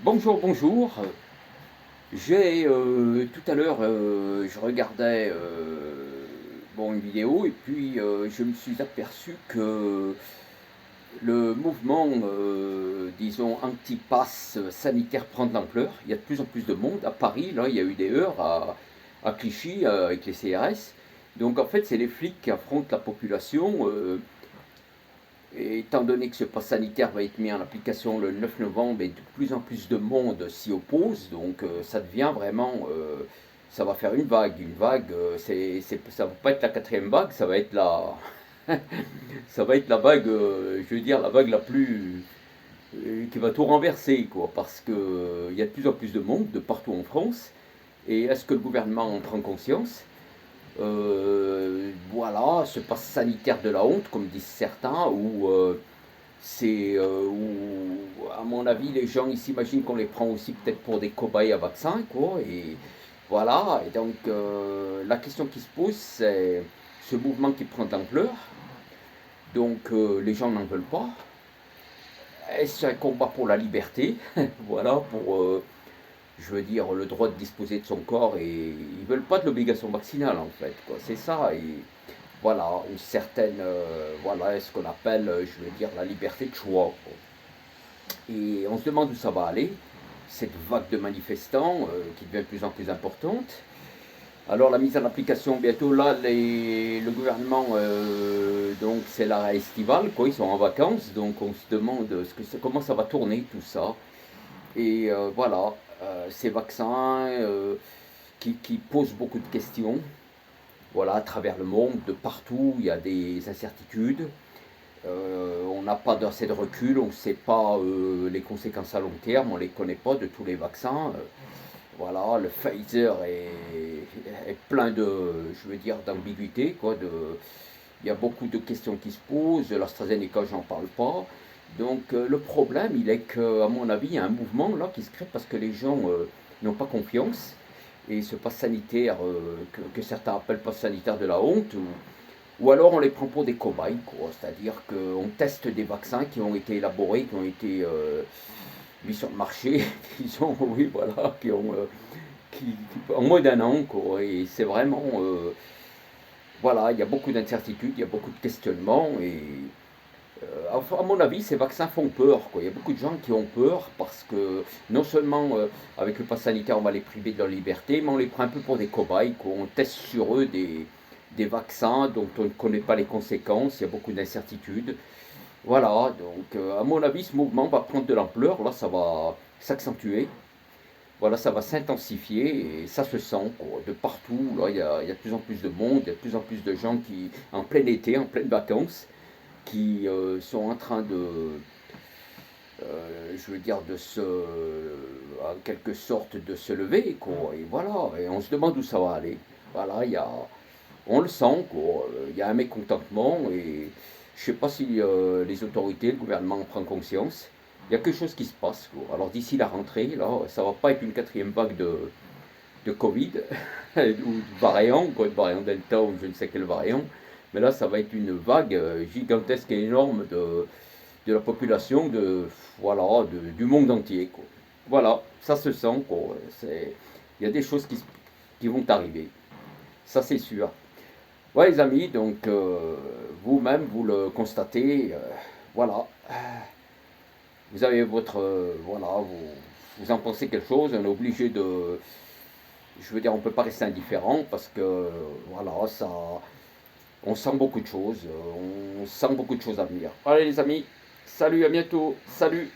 Bonjour, bonjour. J'ai tout à l'heure, je regardais bon, une vidéo et puis je me suis aperçu que le mouvement, disons, anti-pass sanitaire prend de l'ampleur. Il y a de plus en plus de monde. À Paris, là, il y a eu des heurts à Clichy avec les CRS. Donc en fait, c'est les flics qui affrontent la population. Et étant donné que ce pass sanitaire va être mis en application le 9 novembre et de plus en plus de monde s'y oppose, donc ça devient vraiment, ça va faire une vague. Une vague, ça va pas être la quatrième vague, ça va être ça va être la vague, je veux dire la vague la plus, qui va tout renverser, quoi, parce que il y a de plus en plus de monde de partout en France. Et est-ce que le gouvernement en prend conscience? Voilà, ce pass sanitaire de la honte, comme disent certains, où, à mon avis, les gens ils s'imaginent qu'on les prend aussi peut-être pour des cobayes à vaccin, quoi. Et voilà, et donc la question qui se pose, c'est ce mouvement qui prend de l'ampleur. Donc les gens n'en veulent pas. Est-ce un combat pour la liberté? Voilà, pour, je veux dire, le droit de disposer de son corps, et ils veulent pas de l'obligation vaccinale en fait, quoi. C'est ça. Et voilà, une certaine, voilà, ce qu'on appelle, je veux dire, la liberté de choix, quoi. Et on se demande où ça va aller, cette vague de manifestants qui devient de plus en plus importante. Alors la mise en application bientôt, là, le gouvernement, donc c'est l'arrêt estival, quoi, ils sont en vacances, donc on se demande comment ça va tourner tout ça. Et voilà, ces vaccins qui posent beaucoup de questions. Voilà, à travers le monde, de partout, il y a des incertitudes. On n'a pas assez de recul, on ne sait pas les conséquences à long terme, on ne les connaît pas de tous les vaccins. Voilà, le Pfizer est plein de, je veux dire, d'ambiguïté, quoi. Il y a beaucoup de questions qui se posent. L'AstraZeneca, j'en parle pas. Donc le problème, il est qu'à mon avis, il y a un mouvement là qui se crée parce que les gens n'ont pas confiance. Et ce pass sanitaire, que certains appellent pass sanitaire de la honte, ou alors on les prend pour des cobayes, quoi. C'est-à-dire qu'on teste des vaccins qui ont été élaborés, qui ont été mis sur le marché, disons, oui, voilà, en moins d'un an, quoi. Et c'est vraiment, voilà, il y a beaucoup d'incertitudes, il y a beaucoup de questionnements, et enfin, à mon avis, ces vaccins font peur, quoi. Il y a beaucoup de gens qui ont peur parce que non seulement avec le pass sanitaire on va les priver de leur liberté, mais on les prend un peu pour des cobayes, quoi. On teste sur eux des vaccins dont on ne connaît pas les conséquences, il y a beaucoup d'incertitudes. Voilà, donc à mon avis, ce mouvement va prendre de l'ampleur, là ça va s'accentuer, voilà, ça va s'intensifier et ça se sent, quoi, de partout. Là, il y a de plus en plus de monde, il y a de plus en plus de gens qui, en plein été, en pleine vacances, qui sont en train je veux dire, en quelque sorte, de se lever, quoi. Et voilà, et on se demande où ça va aller. Voilà, on le sent, quoi. Il y a un mécontentement et je sais pas si les autorités, le gouvernement en prend conscience. Il y a quelque chose qui se passe, quoi. Alors d'ici la rentrée, là, ça va pas être une quatrième vague de Covid ou de variant, quoi, de variant Delta ou je ne sais quel variant. Mais là, ça va être une vague gigantesque et énorme de la population voilà, du monde entier, quoi. Voilà, ça se sent, quoi. Il y a des choses qui vont arriver, ça c'est sûr. Ouais, les amis, donc vous-même, vous le constatez, voilà. Vous avez votre, voilà, vous en pensez quelque chose, on est obligé de, je veux dire, on ne peut pas rester indifférent parce que, voilà, on sent beaucoup de choses, on sent beaucoup de choses à venir. Allez les amis, salut, à bientôt, salut.